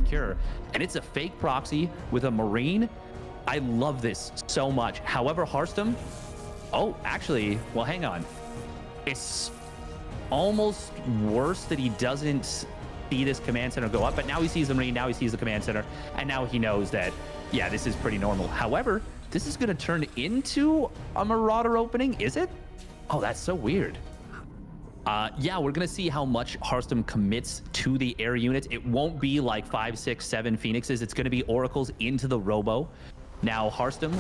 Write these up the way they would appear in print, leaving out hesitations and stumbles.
Cure, and it's a fake proxy with a Marine. I love this so much. However, Harstem, oh, actually, well, hang on. It's almost worse that he doesn't see this command center go up, but now he sees the Marine, now he sees the command center, and now he knows that, yeah, this is pretty normal. However, this is going to turn into a Marauder opening, is it? Oh, that's so weird. Yeah, we're going to see how much Harstem commits to the air units. It won't be like 5, 6, 7 Phoenixes. It's going to be Oracles into the Robo. Now, Harstem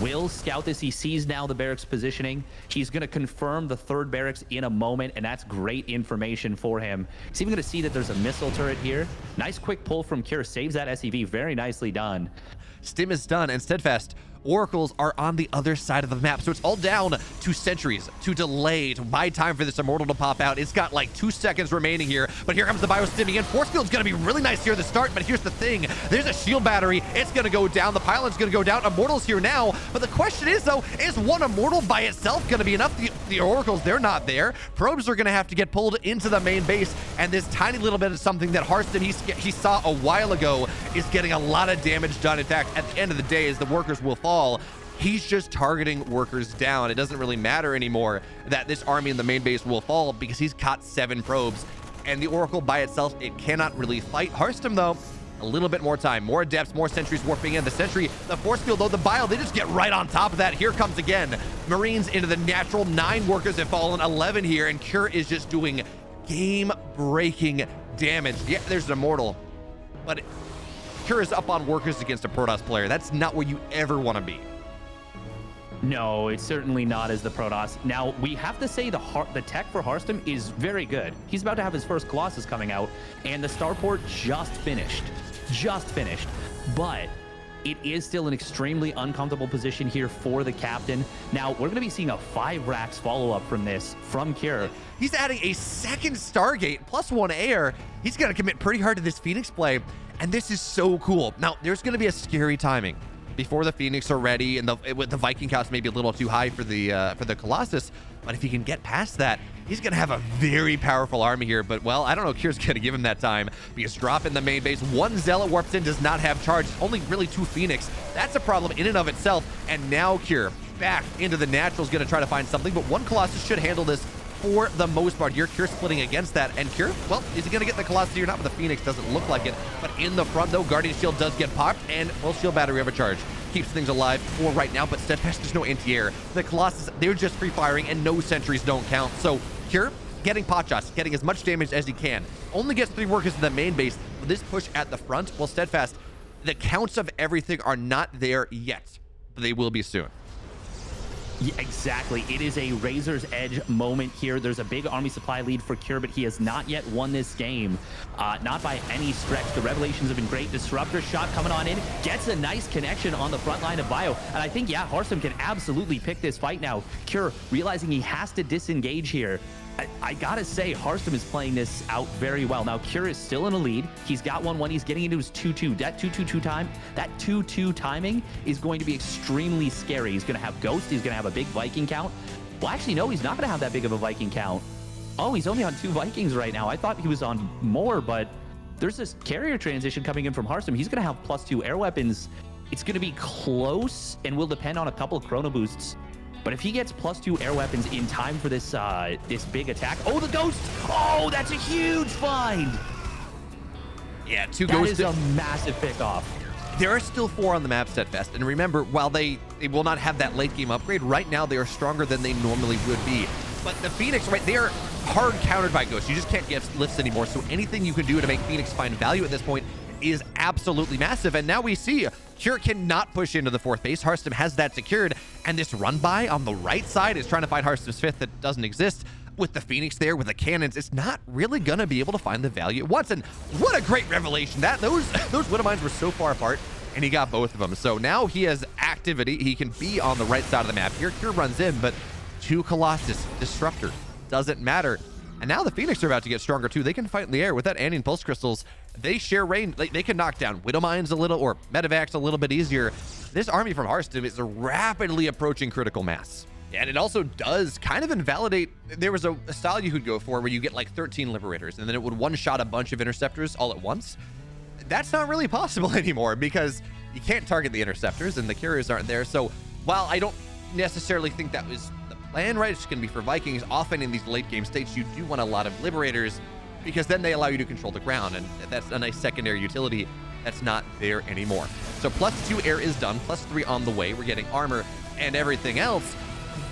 will scout this. He sees now the barracks positioning. He's going to confirm the third barracks in a moment, and that's great information for him. He's even going to see that there's a missile turret here. Nice quick pull from Cure. Saves that SEV. Very nicely done. Stim is done, and Steadfast Oracles are on the other side of the map, so it's all down to sentries, to delay, to buy time for this Immortal to pop out. It's got like 2 seconds remaining here, but here comes the Biostim again. Force Field's gonna be really nice here at the start, but here's the thing. There's a shield battery. It's gonna go down. The pylon's gonna go down. Immortal's here now, but the question is, though, is one Immortal by itself gonna be enough? The Oracles, they're not there. Probes are gonna have to get pulled into the main base, and this tiny little bit of something that Harstem, he saw a while ago, is getting a lot of damage done. In fact, at the end of the day, as the workers will fall, he's just targeting workers down. It doesn't really matter anymore that this army in the main base will fall because he's caught 7 probes, and the Oracle by itself, it cannot really fight. Harstem, though, a little bit more time, more depths, more sentries warping in. The sentry, the force field, though, the bile, they just get right on top of that. Here comes again. Marines into the natural. 9 workers have fallen, 11 here, and Cure is just doing game-breaking damage. Yeah, there's an Immortal, but Cure is up on workers against a Protoss player. That's not where you ever want to be. No, it's certainly not as the Protoss. Now, we have to say the tech for Harstem is very good. He's about to have his first Colossus coming out, and the starport just finished. But it is still an extremely uncomfortable position here for the captain. Now, we're going to be seeing a 5 racks follow-up from this, from Cure. He's adding a second Stargate, plus 1 air. He's going to commit pretty hard to this Phoenix play, and this is so cool. Now, there's going to be a scary timing before the Phoenix are ready, and the Viking cost may be a little too high for the Colossus, but if he can get past that, he's gonna have a very powerful army here. But well, I don't know, Cure's gonna give him that time, because drop in the main base, 1 Zealot warps in, does not have charge, only really 2 Phoenix. That's a problem in and of itself, and now Cure back into the natural is gonna try to find something, but 1 Colossus should handle this for the most part. Here, Cure splitting against that, and Cure, well, is he gonna get the Colossus or not? But the Phoenix doesn't look like it. But in the front, though, Guardian Shield does get popped, and well, Shield Battery overcharge keeps things alive for right now, but Steadfast, there's no anti-air. The Colossus, they're just free firing, and no sentries don't count. So Cure getting pot shots, getting as much damage as he can. Only gets 3 workers in the main base. But this push at the front, well, Steadfast, the counts of everything are not there yet, but they will be soon. Yeah, exactly. It is a razor's edge moment here. There's a big army supply lead for Cure, but he has not yet won this game. Not by any stretch. The revelations have been great. Disruptor shot coming on in. Gets a nice connection on the front line of Bio. And I think, yeah, Harstem can absolutely pick this fight now. Cure realizing he has to disengage here. I gotta say, Harstem is playing this out very well. Now, Cure is still in a lead. He's got 1-1. He's getting into his 2-2. That 2-2 time, that 2-2 timing is going to be extremely scary. He's gonna have Ghost. He's gonna have a big Viking count. Well, actually, no, he's not gonna have that big of a Viking count. Oh, he's only on 2 Vikings right now. I thought he was on more, but there's this carrier transition coming in from Harstem. He's gonna have +2 air weapons. It's gonna be close and will depend on a couple of chrono boosts. But if he gets +2 air weapons in time for this this big attack, oh, the Ghost! Oh, that's a huge find! Yeah, 2 Ghosts. That is a massive pickoff. There are still 4 on the map, Steadfast, and remember, while they will not have that late game upgrade, right now they are stronger than they normally would be. But the Phoenix, right, they are hard countered by Ghosts. You just can't get lifts anymore, so anything you can do to make Phoenix find value at this point is absolutely massive. And now we see Cure cannot push into the 4th base. Harstem has that secured, and this run by on the right side is trying to find Harstem's 5th that doesn't exist. With the Phoenix there, with the cannons, it's not really gonna be able to find the value it wants. And what a great revelation. That those Widowmines were so far apart, and he got both of them. So now he has activity. He can be on the right side of the map. Here, Cure runs in, but 2 Colossus, Disruptor, doesn't matter. And now the Phoenix are about to get stronger too. They can fight in the air with that Andean Pulse Crystals. They share range. They can knock down Widowmines a little, or Medivacs a little bit easier. This army from Harstem is rapidly approaching critical mass. And it also does kind of invalidate. There was a style you could go for where you get like 13 Liberators, and then it would one-shot a bunch of Interceptors all at once. that's not really possible anymore because you can't target the interceptors and the carriers aren't there. So while I don't necessarily think that was the plan, right? It's going to be for Vikings. Often in these late game states, you do want a lot of liberators because then they allow you to control the ground, and that's a nice secondary utility that's not there anymore. So +2 air is done, +3 on the way. We're getting armor and everything else.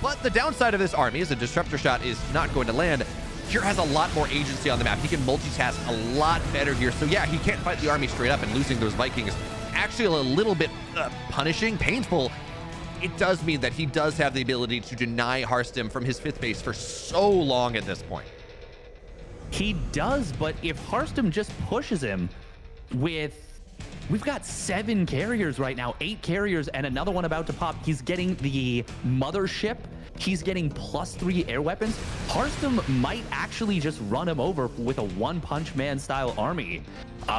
But the downside of this army is a disruptor shot is not going to land. Kure has a lot more agency on the map. He can multitask a lot better here. So yeah, he can't fight the army straight up, and losing those Vikings actually a little bit punishing, painful. It does mean that he does have the ability to deny Harstem from his 5th base for so long at this point. He does, but if Harstem just pushes him with... We've got 7 carriers right now, 8 carriers, and another one about to pop. He's getting the mothership. He's getting +3 air weapons. Harstem might actually just run him over with a one-punch man style army.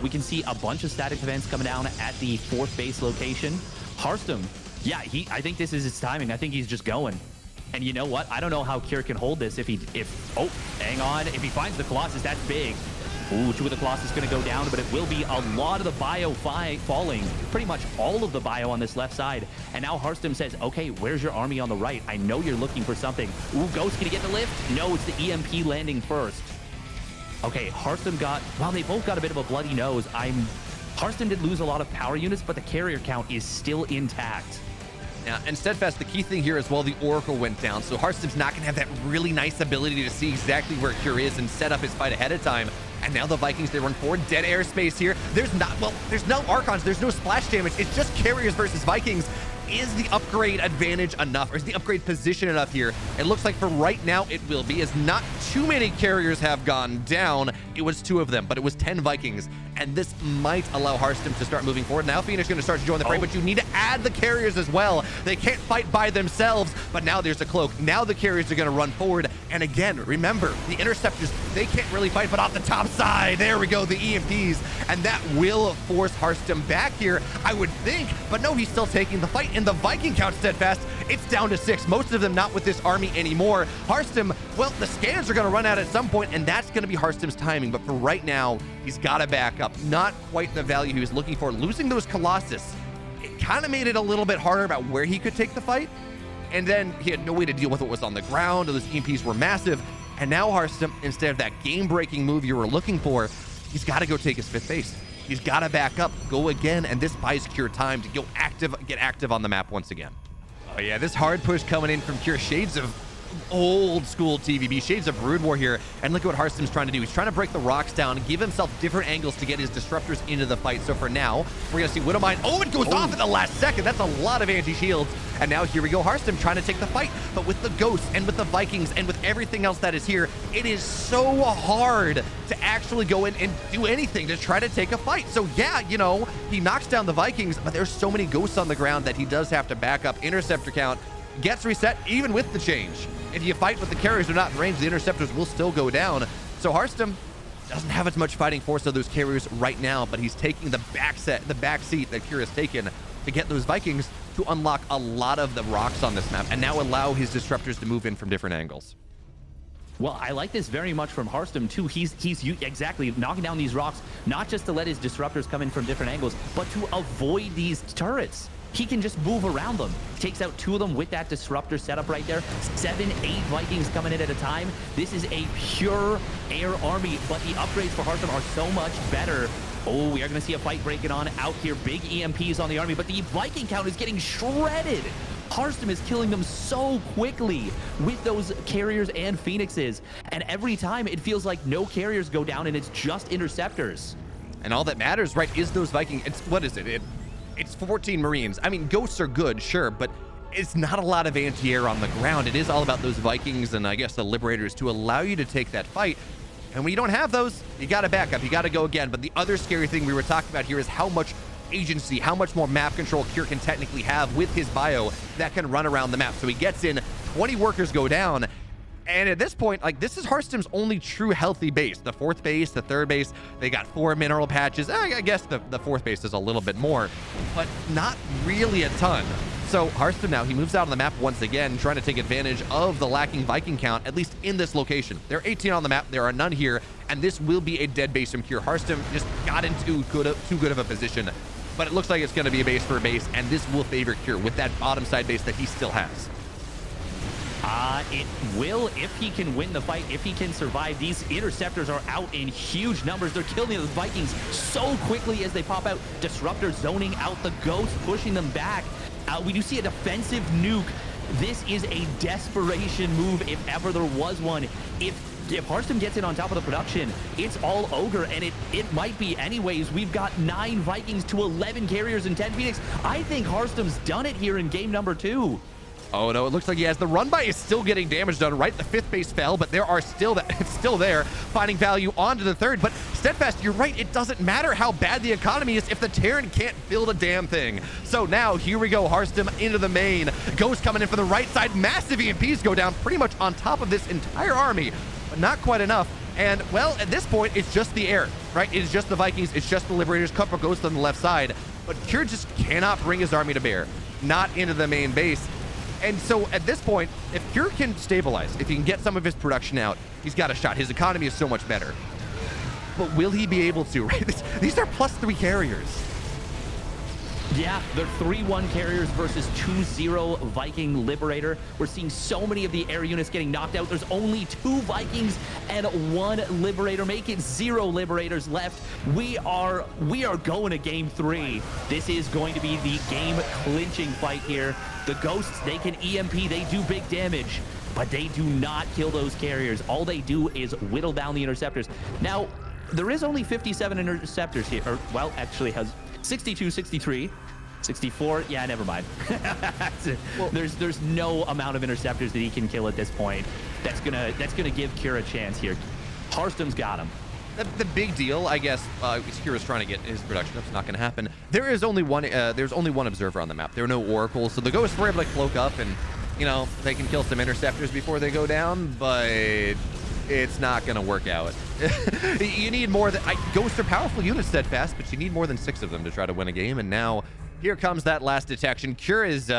We can see a bunch of static events coming down at the 4th base location. Harstem, yeah, I think this is his timing. I think he's just going. And you know what? I don't know how Kure can hold this oh, hang on. If he finds the Colossus, that's big. Ooh, 2 of the Colossus going to go down, but it will be a lot of the bio falling. Pretty much all of the bio on this left side. And now Harstem says, okay, where's your army on the right? I know you're looking for something. Ooh, Ghost, can he get the lift? No, it's the EMP landing first. Okay, Harstem they both got a bit of a bloody nose. Harstem did lose a lot of power units, but the carrier count is still intact. Now, and Steadfast, the key thing here as well, the Oracle went down, so Harstem's not going to have that really nice ability to see exactly where Kure is and set up his fight ahead of time. And now the Vikings, they run forward, dead airspace here. There's no Archons, there's no splash damage. It's just carriers versus Vikings. Is the upgrade advantage enough, or is the upgrade position enough here? It looks like for right now it will be, as not too many carriers have gone down. It was 2 of them, but it was 10 Vikings, and this might allow Harstem to start moving forward. Now Phoenix is going to start to join the fray, but you need to add the carriers as well. They can't fight by themselves, but now there's a cloak. Now the carriers are going to run forward, and again, remember, the interceptors, they can't really fight, but off the top side, there we go, the EMPs, and that will force Harstem back here, I would think, but no, he's still taking the fight. In the Viking count, Steadfast, it's down to 6, most of them not with this army anymore. Harstem, well, the scans are going to run out at some point, and that's going to be Harstem's timing, but for right now, he's got to back up. Not quite the value he was looking for. Losing those Colossus, it kind of made it a little bit harder about where he could take the fight, and then he had no way to deal with what was on the ground. Those EMPs were massive, and now Harstem, instead of that game-breaking move you were looking for, he's got to go take his 5th base. He's got to back up, go again, and this buys Kure time to get active on the map once again. Oh yeah, this hard push coming in from Kure, shades of old school TVB, shades of Brood War here, and look at what Harstem's trying to do. He's trying to break the rocks down and give himself different angles to get his disruptors into the fight. So for now, we're going to see Widowmine. Oh, it goes off at the last second. That's a lot of anti-shields. And now here we go, Harstem trying to take the fight, but with the Ghosts and with the Vikings and with everything else that is here, it is so hard to actually go in and do anything to try to take a fight. So yeah, you know, he knocks down the Vikings, but there's so many Ghosts on the ground that he does have to back up. Interceptor count gets reset even with the change. If you fight with the carriers who are not in range, the interceptors will still go down. So Harstem doesn't have as much fighting force of those carriers right now, but he's taking the back seat that Kure has taken to get those Vikings to unlock a lot of the rocks on this map and now allow his disruptors to move in from different angles. Well, I like this very much from Harstem too. He's exactly knocking down these rocks, not just to let his disruptors come in from different angles, but to avoid these turrets. He can just move around them. Takes out 2 of them with that disruptor setup right there. 7, 8 Vikings coming in at a time. This is a pure air army, but the upgrades for Harstem are so much better. Oh, we are going to see a fight breaking on out here. Big EMPs on the army, but the Viking count is getting shredded. Harstem is killing them so quickly with those carriers and Phoenixes. And every time it feels like no carriers go down and it's just interceptors. And all that matters, right, is those Vikings. What is it? It's 14 Marines. I mean, Ghosts are good, sure, but it's not a lot of anti-air on the ground. It is all about those Vikings and I guess the Liberators to allow you to take that fight. And when you don't have those, you got to back up. You got to go again. But the other scary thing we were talking about here is how much agency, how much more map control Kure can technically have with his bio that can run around the map. So he gets in, 20 workers go down. And at this point, like, this is Harstem's only true healthy base. The 4th base, the 3rd base, they got 4 mineral patches. I guess the 4th base is a little bit more, but not really a ton. So Harstem now, he moves out on the map once again, trying to take advantage of the lacking Viking count, at least in this location. There are 18 on the map, there are none here, and this will be a dead base from Cure. Harstem just got into too good of a position, but it looks like it's going to be a base for a base, and this will favor Cure with that bottom side base that he still has. It will if he can win the fight, if he can survive. These interceptors are out in huge numbers. They're killing the Vikings so quickly as they pop out. Disruptor zoning out the Ghost, pushing them back. We do see a defensive nuke. This is a desperation move if ever there was one. If Harstem gets in on top of the production, it's all Ogre, and it might be anyways. We've got 9 Vikings to 11 carriers and 10 Phoenix. I think Harstem's done it here in game number 2. Oh no, it looks like he has. The run by is still getting damage done, right? The 5th base fell, but there are still it's still there, finding value onto the 3rd. But Steadfast, you're right, it doesn't matter how bad the economy is if the Terran can't build a damn thing. So now here we go, Harstem into the main. Ghost coming in from the right side. Massive EMPs go down pretty much on top of this entire army, but not quite enough. And well, at this point, it's just the air, right? It's just the Vikings, it's just the Liberators. Couple Ghosts on the left side, but Cure just cannot bring his army to bear, not into the main base. And so at this point, if Cure can stabilize, if he can get some of his production out, he's got a shot. His economy is so much better. But will he be able to, right? These are +3 carriers. Yeah, they're 3-1 carriers versus 2-0 Viking Liberator. We're seeing so many of the air units getting knocked out. There's only 2 Vikings and 1 Liberator. Make it 0 Liberators left. We are going to game 3. This is going to be the game clinching fight here. The Ghosts, they can EMP, they do big damage, but they do not kill those carriers. All they do is whittle down the interceptors. Now, there is only 57 interceptors here, or well, actually has 62, 63, 64. Yeah, never mind. Well, there's no amount of interceptors that he can kill at this point. That's gonna give Cure a chance here. Harstem's got him. The big deal, I guess, Cure is trying to get his production up. It's not going to happen. There is only one. There's only one observer on the map. There are no oracles, so the Ghosts were able to cloak up, and you know they can kill some interceptors before they go down, but it's not going to work out. You need more than Ghosts are powerful units, Steadfast, but you need more than 6 of them to try to win a game. And now here comes that last detection. Cure is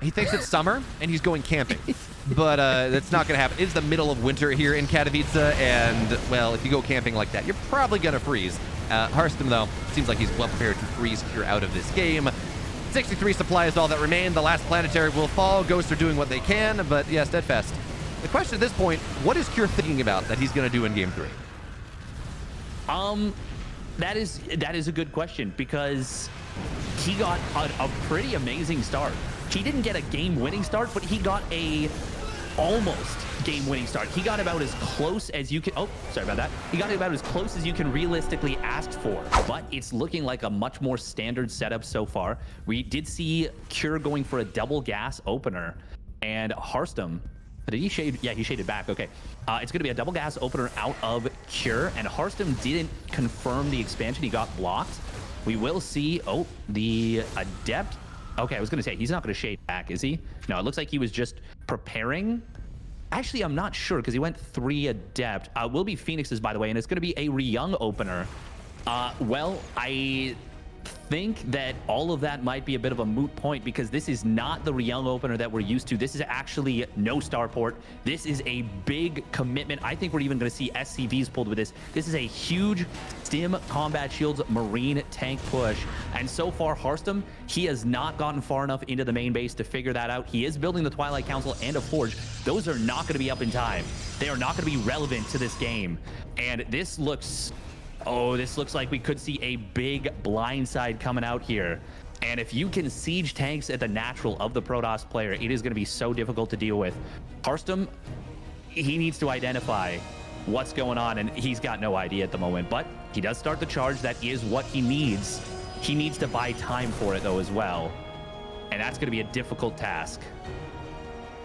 he thinks it's summer and he's going camping. But that's not going to happen. It's the middle of winter here in Katowice, and, well, if you go camping like that, you're probably going to freeze. Harstem, though, seems like he's well prepared to freeze Cure out of this game. 63 supply is all that remain. The last planetary will fall. Ghosts are doing what they can, but, yeah, Steadfast. The question at this point, what is Cure thinking about that he's going to do in Game 3? That is a good question, because he got a pretty amazing start. He didn't get a game-winning start, but he got a almost game-winning start. He got about as close as you can. Oh, sorry about that. He got about as close as you can realistically ask for, but it's looking like a much more standard setup so far. We did see Cure going for a double gas opener, and Harstem. Did he shade? Yeah, he shaded back. Okay. It's going to be a double gas opener out of Cure, and Harstem didn't confirm the expansion. He got blocked. We will see. Oh, the Adept. Okay, I was going to say, he's not going to shade back, is he? No, it looks like he was just preparing. Actually, I'm not sure, because he went 3 Adept. Will be Phoenixes, by the way, and it's going to be a Ryung opener. Well, I think that all of that might be a bit of a moot point, because this is not the Ryung opener that we're used to. This is actually no starport. This is a big commitment. I think we're even going to see SCVs pulled with this. This is a huge Stim Combat Shields Marine tank push. And so far, Harstem, he has not gotten far enough into the main base to figure that out. He is building the Twilight Council and a Forge. Those are not going to be up in time. They are not going to be relevant to this game. And this looks... Oh, this looks like we could see a big blindside coming out here. And if you can siege tanks at the natural of the Protoss player, it is going to be so difficult to deal with. Harstem, he needs to identify what's going on, and he's got no idea at the moment. But he does start the charge. That is what he needs. He needs to buy time for it, though, as well. And that's going to be a difficult task.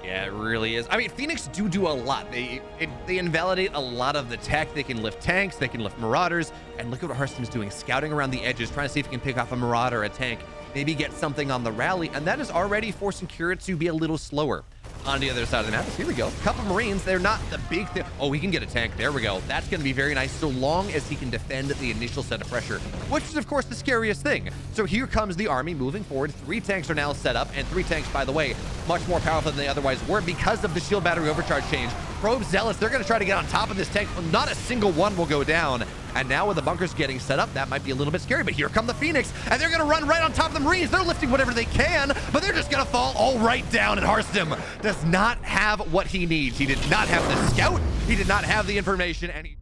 Yeah, it really is. I mean, Phoenix do a lot. They invalidate a lot of the tech. They can lift tanks, they can lift Marauders, and look at what Harstem is doing, scouting around the edges, trying to see if he can pick off a Marauder, a tank, maybe get something on the rally, and that is already forcing Cure to be a little slower. on the other side of the map. Here we go. Couple Marines. They're not the big thing. Oh, he can get a tank. There we go. That's going to be very nice so long as he can defend the initial set of pressure, which is, of course, the scariest thing. So here comes the army moving forward. 3 tanks are now set up, and 3 tanks, by the way, much more powerful than they otherwise were because of the shield battery overcharge change. Probe Zealots, they're going to try to get on top of this tank. Not a single one will go down. And now with the bunkers getting set up, that might be a little bit scary. But here come the Phoenix, and they're going to run right on top of the Marines. They're lifting whatever they can, but they're just going to fall all right down. And Harstem does not have what he needs. He did not have the scout. He did not have the information. And he